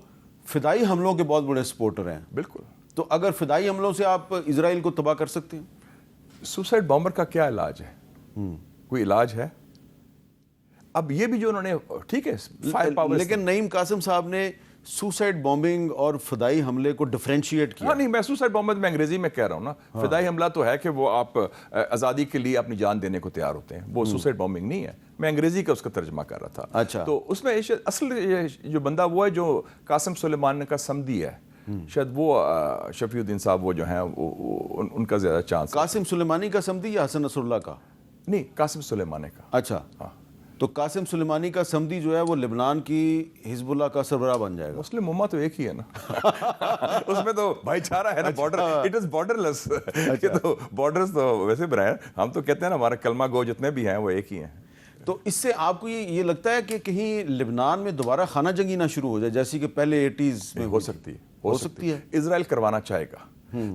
فدائی حملوں کے بہت بڑے سپورٹر ہیں. بالکل. تو اگر فدائی حملوں سے آپ اسرائیل کو تباہ کر سکتے ہیں, سوسائڈ بامبر کا کیا علاج ہے؟ کوئی علاج ہے؟ اب یہ بھی جو انہوں نے, ٹھیک ہے, لیکن نعیم قاسم صاحب نے سوسائڈ بامبنگ اور فدائی حملے کو ڈفرینشیٹ کیا. نہیں, میں سوسائڈ بامبنگ میں انگریزی میں کہہ رہا ہوں نا. فدائی حملہ تو ہے کہ وہ آپ آزادی کے لیے اپنی جان دینے کو تیار ہوتے ہیں, وہ سوسائڈ بامبنگ نہیں ہے. میں انگریزی کا اس کا ترجمہ کر رہا تھا. اچھا, تو اس میں اصل جو بندہ وہ ہے جو قاسم سلیمانی کا سمدھی ہے, شاید وہ شفیع الدین صاحب وہ جو ہیں ان کا زیادہ چانس. قاسم سلیمانی کا سمدھی یا حسن نصر اللہ کا؟ نہیں, قاسم سلیمانی کا. اچھا, تو قاسم سلیمانی کا سمدھی جو ہے وہ لبنان کی حزب اللہ کا سربراہ بن جائے گا. مسلم امہ تو ایک ہی ہے نا, اس میں تو بھائی چارہ ہے نا, بارڈر, اٹ از بارڈر لیس. تو بارڈرز تو ویسے بنائے, ہم تو کہتے ہیں نا ہمارا کلمہ گو جتنے بھی ہیں وہ ایک ہی ہیں. تو اس سے آپ کو یہ لگتا ہے کہ کہیں لبنان میں دوبارہ خانہ جنگی نہ شروع ہو جائے جیسی کہ پہلے 80s میں ہو سکتی ہے. اسرائیل کروانا چاہے گا.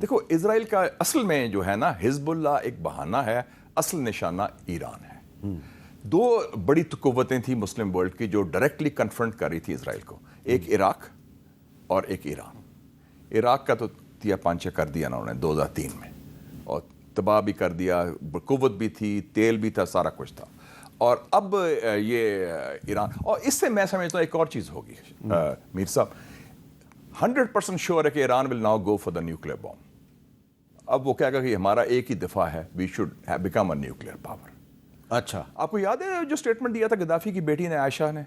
دیکھو, اسرائیل کا اصل میں جو ہے نا حزب اللہ ایک بہانہ ہے, اصل نشانہ ایران ہے. 2 بڑی قوتیں تھیں مسلم ورلڈ کی جو ڈائریکٹلی کنفرنٹ کر رہی تھی اسرائیل کو, ایک عراق اور ایک ایران. عراق کا تو تیا پانچا کر دیا نا انہوں نے 2003 میں, اور تباہ بھی کر دیا, قوت بھی تھی, تیل بھی تھا, سارا کچھ تھا. اور اب یہ ایران, اور اس سے میں سمجھتا ہوں ایک اور چیز ہوگی میر صاحب, 100% شیور ہے کہ Iran will now go for the nuclear bomb. اب وہ کہے گا کہ ہمارا ایک ہی دفاع ہے, we should become a nuclear power. اچھا, آپ کو یاد ہے جو سٹیٹمنٹ دیا تھا گدافی کی بیٹی نے, عائشہ نے,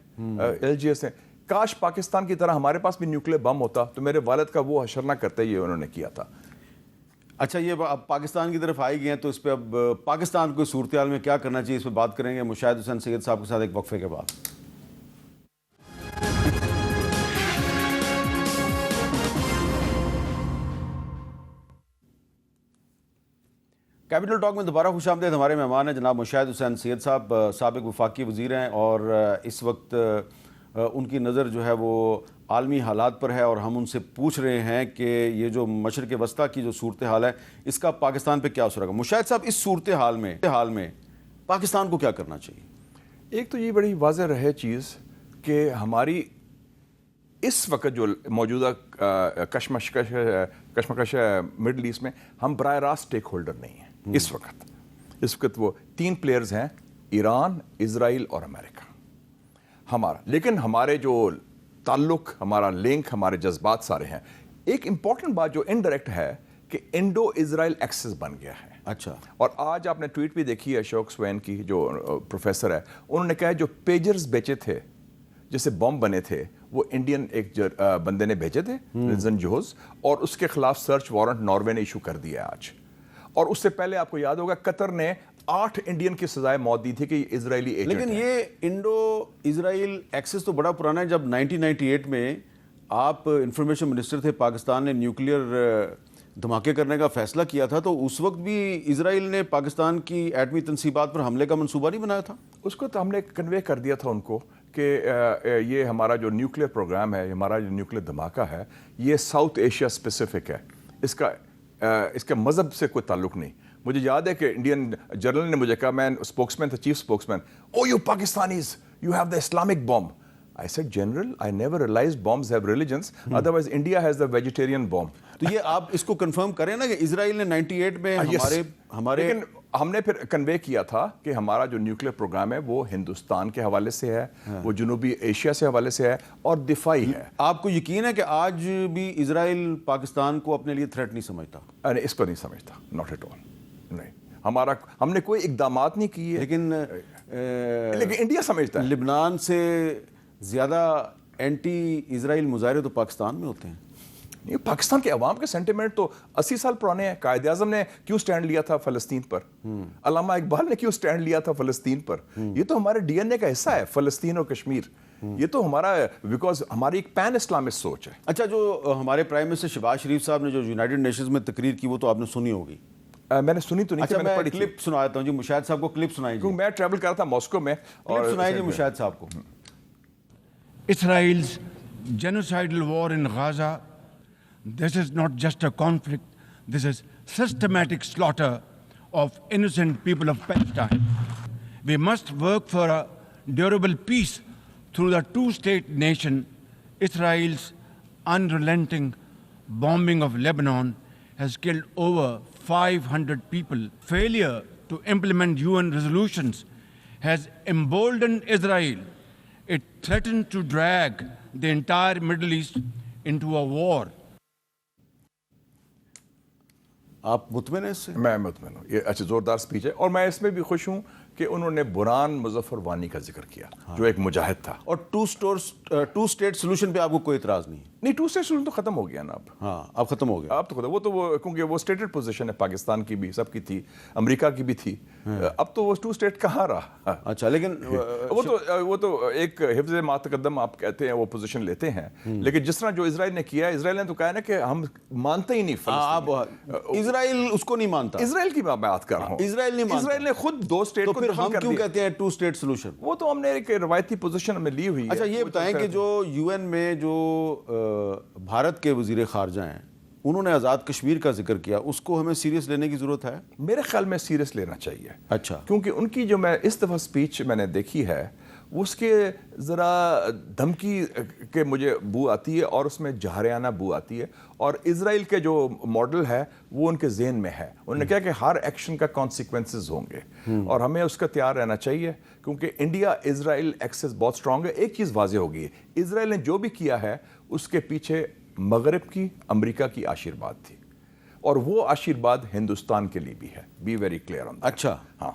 LGS نے, کاش پاکستان کی طرح ہمارے پاس بھی نیوکلیئر بم ہوتا تو میرے والد کا وہ حشر نہ کرتے, یہ انہوں نے کیا تھا. اچھا, یہ اب پاکستان کی طرف آئی گئے ہیں تو اس پہ اب پاکستان کو صورتحال میں کیا کرنا چاہیے اس پہ بات کریں گے مشاہد حسین سید صاحب کے ساتھ ایک وقفے کے بعد. کیپٹل ٹاک میں دوبارہ خوش آمدید. ہمارے مہمان ہیں جناب مشاہد حسین سید صاحب, سابق وفاقی وزیر ہیں, اور اس وقت ان کی نظر جو ہے وہ عالمی حالات پر ہے, اور ہم ان سے پوچھ رہے ہیں کہ یہ جو مشرق وسطیٰ کی جو صورتحال ہے اس کا پاکستان پہ کیا اثر ہوگا. مشاہد صاحب, اس صورتحال میں پاکستان کو کیا کرنا چاہیے؟ ایک تو یہ بڑی واضح رہے چیز کہ ہماری اس وقت جو موجودہ کشمکش ہے مڈل ایسٹ میں, ہم براہ راست اسٹیک ہولڈر نہیں ہیں. اس وقت وہ 3 پلیئرز ہیں, ایران, اسرائیل اور امریکہ ہمارا. لیکن ہمارے جو تعلق, ہمارا لنک, ہمارے جذبات سارے ہیں. ایک امپورٹنٹ بات جو انڈائریکٹ ہے کہ انڈو اسرائیل ایکسس بن گیا ہے. اچھا, اور آج آپ نے ٹویٹ بھی دیکھی ہے اشوک سوین کی, جو پروفیسر ہے, انہوں نے کہا جو پیجرز بیچے تھے جیسے بم بنے تھے وہ انڈین ایک بندے نے بھیجے تھے, رنزن جوہز, اور اس کے خلاف سرچ وارنٹ ناروے نے ایشو کر دیا آج. اور اس سے پہلے آپ کو یاد ہوگا قطر نے 8 انڈین کی سزائے موت دی تھی کہ یہ اسرائیلی ایجنٹ. لیکن یہ انڈو اسرائیل ایکسس تو بڑا پرانا ہے. جب 1998 میں آپ انفارمیشن منسٹر تھے, پاکستان نے نیوکلیئر دھماکے کرنے کا فیصلہ کیا تھا, تو اس وقت بھی اسرائیل نے پاکستان کی ایٹمی تنصیبات پر حملے کا منصوبہ نہیں بنایا تھا؟ اس کو تو ہم نے کنوے کر دیا تھا ان کو کہ یہ ہمارا جو نیوکلیئر پروگرام ہے, ہمارا جو نیوکلیئر دھماکہ ہے, یہ ساؤتھ ایشیا اسپیسیفک ہے. اس کا مذہب سے کوئی تعلق نہیں. مجھے یاد ہے کہ انڈین جرنل نے مجھے کہا, میں اسپوکس مین تھا, chief spokesman, oh you Pakistanis, you have the Islamic bomb. I said, General, I never realized bombs have religions. Otherwise, India has the vegetarian bomb. تو یہ آپ اس کو کنفرم کریں نا کہ اسرائیل نے 98 میں ہمارے لیکن ہم نے پھر کنوے کیا تھا کہ ہمارا جو نیوکلیئر پروگرام ہے وہ ہندوستان کے حوالے سے ہے, وہ جنوبی ایشیا سے حوالے سے ہے, اور دفاعی ہے. آپ کو یقین ہے کہ آج بھی اسرائیل پاکستان کو اپنے لیے تھریٹ نہیں سمجھتا؟ اس کو نہیں سمجھتا, ناٹ ایٹ آل. نہیں, ہم نے کوئی اقدامات نہیں کیے, لیکن انڈیا سمجھتا ہے. لبنان سے زیادہ اینٹی اسرائیل مظاہرے تو پاکستان میں ہوتے ہیں. نہیں, پاکستان کے عوام کے سینٹیمنٹ تو 80 سال پرانے ہیں. قائد اعظم نے کیوں سٹینڈ لیا تھا فلسطین پر, علامہ اقبال نے کیوں سٹینڈ لیا تھا فلسطین پر. یہ تو ہمارے ڈی این اے کا حصہ ہے, فلسطین اور کشمیر. یہ تو ہمارا, بیکاز ہماری ایک پین اسلامسٹ سوچ ہے. اچھا, جو ہمارے پرائم منسٹر شہباز شریف صاحب نے جو یونائیٹڈ نیشنز میں تقریر کی, وہ تو آپ نے سنی ہوگی. میں نے سنی تو نہیں. اچھا, میں کلپ سناتا ہوں جی, مشاہد صاحب کو کلپ سنائیں جی. میں ٹریول کر رہا تھا ماسکو میں, اور سنائیں جی مشاہد صاحب کو. Israel's genocidal war in Gaza, this is not just a conflict, this is systematic slaughter of innocent people of Palestine. We must work for a durable peace through the two-state nation. Israel's unrelenting bombing of Lebanon has killed over 500 people. Failure to implement UN resolutions has emboldened Israel. It threatened to drag the entire Middle East into a war. آپ مطمئن ہیں اس سے؟ میں مطمئن ہوں. یہ اچھا زوردار سپیچ ہے, اور میں اس میں بھی خوش ہوں کہ انہوں نے برہان مظفر وانی کا ذکر کیا, جو ایک مجاہد تھا. اور ٹو اسٹیٹ سولوشن پہ آپ کو کوئی اعتراض نہیں؟ نہیں, 2 اسٹیٹ سولوشن تو ختم ہو گیا نا اب. ہاں, اب ختم ہو گیا. اب تو ختم, وہ کیونکہ وہ اسٹیٹڈ پوزیشن ہے, پاکستان کی بھی, سب کی تھی, امریکہ کی بھی تھی. اب تو وہ 2 اسٹیٹ کہاں رہا. اچھا, لیکن وہ تو ایک حفظ ما تقدم آپ کہتے ہیں, وہ پوزیشن لیتے ہیں. لیکن جس طرح جو اسرائیل نے کیا, اسرائیل نے تو کہا نا کہ ہم مانتے ہی نہیں. آپ اسرائیل اس کو نہیں مانتا. اسرائیل کی میں بات کر رہا ہوں. اسرائیل نہیں مانتا. اسرائیل نے خود 2 اسٹیٹ کو پھر ہم کیوں کہتے ہیں 2 اسٹیٹ سولوشن؟ وہ تو ہم نے ایک روایتی پوزیشن میں لی ہوئی ہے. اچھا, یہ بتائیں کہ جو یو این میں جو بھارت کے وزیر خارجہ ہیں, انہوں نے آزاد کشمیر کا ذکر کیا, اس کو ہمیں سیریس لینے کی ضرورت ہے؟ میرے خیال میں سیریس لینا چاہیے. اچھا, کیونکہ ان کی جو میں اس دفعہ سپیچ میں نے دیکھی ہے, اس کے ذرا دھمکی کے مجھے بو آتی ہے, اور اس میں جہریانہ بو آتی ہے. اور اسرائیل کے جو ماڈل ہے وہ ان کے ذہن میں ہے. انہوں نے کہا کہ ہر ایکشن کا کانسیکوینسز ہوں گے, اور ہمیں اس کا تیار رہنا چاہیے, کیونکہ انڈیا اسرائیل ایکسس بہت اسٹرانگ ہے. ایک چیز واضح ہوگی ہے, اسرائیل نے جو بھی کیا ہے اس کے پیچھے مغرب کی, امریکہ کی آشیرواد تھی, اور وہ آشیرواد ہندوستان کے لیے بھی ہے. Be very clear on that. اچھا, ہاں,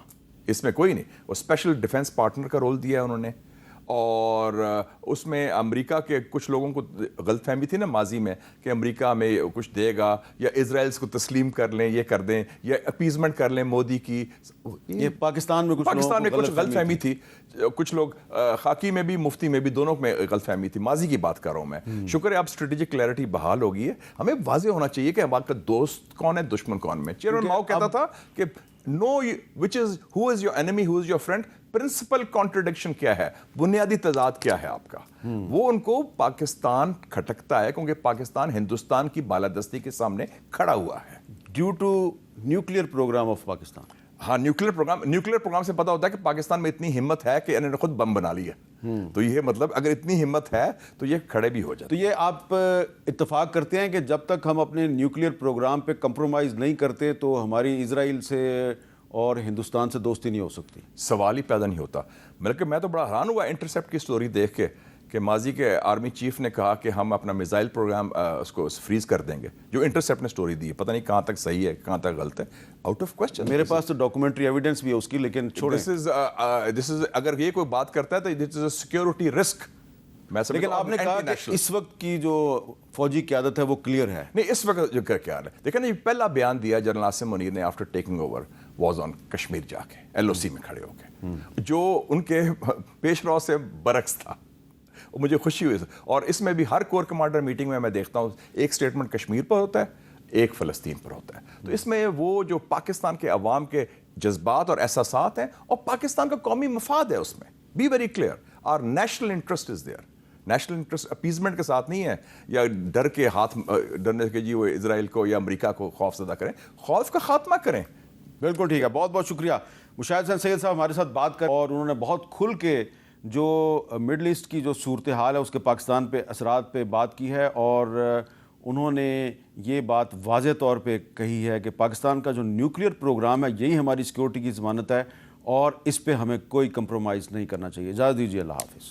اس میں کوئی نہیں. وہ اسپیشل ڈیفنس پارٹنر کا رول دیا ہے انہوں نے, اور اس میں امریکہ کے کچھ لوگوں کو غلط فہمی تھی نا ماضی میں کہ امریکہ ہمیں کچھ دے گا یا اسرائیل کو تسلیم کر لیں، یہ کر دیں یا اپیزمنٹ کر لیں مودی کی. یہ پاکستان میں کچھ غلط فہمی تھی، کچھ لوگ خاکی میں بھی مفتی میں بھی دونوں میں غلط فہمی تھی. ماضی کی بات کر رہا ہوں میں. شکر ہے اب اسٹریٹجک کلیئرٹی بحال ہو گئی ہے. ہمیں واضح ہونا چاہیے کہ ہمارا کا دوست کون ہے، دشمن کون میں. چیئرمین ماؤ کہتا تھا کہ know which is who is your enemy, who is your friend. Principal contradiction کیا ہے، بنیادی تضاد کیا ہے آپ کا، وہ ان کو پاکستان کھٹکتا ہے کیونکہ پاکستان ہندوستان کی بالادستی کے سامنے کھڑا ہوا ہے due to nuclear programme of Pakistan. ہاں نیوکلیئر پروگرام سے پتہ ہوتا ہے کہ پاکستان میں اتنی ہمت ہے کہ انہوں نے خود بم بنا لیا. تو یہ مطلب اگر اتنی ہمت ہے تو یہ کھڑے بھی ہو جاتے. تو یہ آپ اتفاق کرتے ہیں کہ جب تک ہم اپنے نیوکلیئر پروگرام پہ کمپرومائز نہیں کرتے تو ہماری اسرائیل سے اور ہندوستان سے دوستی نہیں ہو سکتی؟ سوال ہی پیدا نہیں ہوتا. بلکہ میں تو بڑا حیران ہوا انٹرسیپٹ کی سٹوری دیکھ کے کہ ماضی کے آرمی چیف نے کہا کہ ہم اپنا میزائل پروگرام اس کو فریز کر دیں گے. جو انٹرسیپٹ نے سٹوری دی ہے پتہ نہیں کہاں تک صحیح ہے کہاں تک غلط ہے، آؤٹ آف کوسچن. میرے پاس تو ڈاکومنٹری ایویڈنس بھی ہے اس کی، لیکن چھوڑیں. دس از اگر یہ کوئی بات کرتا ہے تو دس از اے سیکیورٹی رسک. لیکن آپ نے کہا کہ اس وقت کی جو فوجی قیادت ہے وہ کلیئر ہے. نہیں اس وقت جو کیا ہے دیکھیں نا، یہ پہلا بیان دیا جنرل عاصم منیر نے after taking over was on Kashmir جا کے ایل او سی میں کھڑے ہو کے، جو ان کے پیش رو سے برعکس تھا. مجھے خوشی ہوئی. اور اس میں بھی ہر کور کمانڈر میٹنگ میں دیکھتا ہوں ایک سٹیٹمنٹ کشمیر پر ہوتا ہے، ایک فلسطین پر ہوتا ہے. تو اس میں وہ جو پاکستان کے عوام کے جذبات اور احساسات ہیں اور پاکستان کا قومی مفاد ہے اس میں. بی ویری کلیئر، اور national interest is there. National interest appeasement کے ساتھ نہیں ہے یا ڈر کے ہاتھ ڈرنے کے جی وہ اسرائیل کو یا امریکہ کو خوف زدہ کریں. خوف کا خاتمہ کریں. بالکل ٹھیک ہے. بہت بہت شکریہ مشاہد حسین سید صاحب ہمارے ساتھ بات کر، اور انہوں نے بہت کھل کے جو مڈل ایسٹ کی جو صورتحال ہے اس کے پاکستان پہ اثرات پہ بات کی ہے، اور انہوں نے یہ بات واضح طور پہ کہی ہے کہ پاکستان کا جو نیوکلیئر پروگرام ہے یہی ہماری سیکورٹی کی ضمانت ہے اور اس پہ ہمیں کوئی کمپرومائز نہیں کرنا چاہیے. اجازت دیجیے. اللہ حافظ.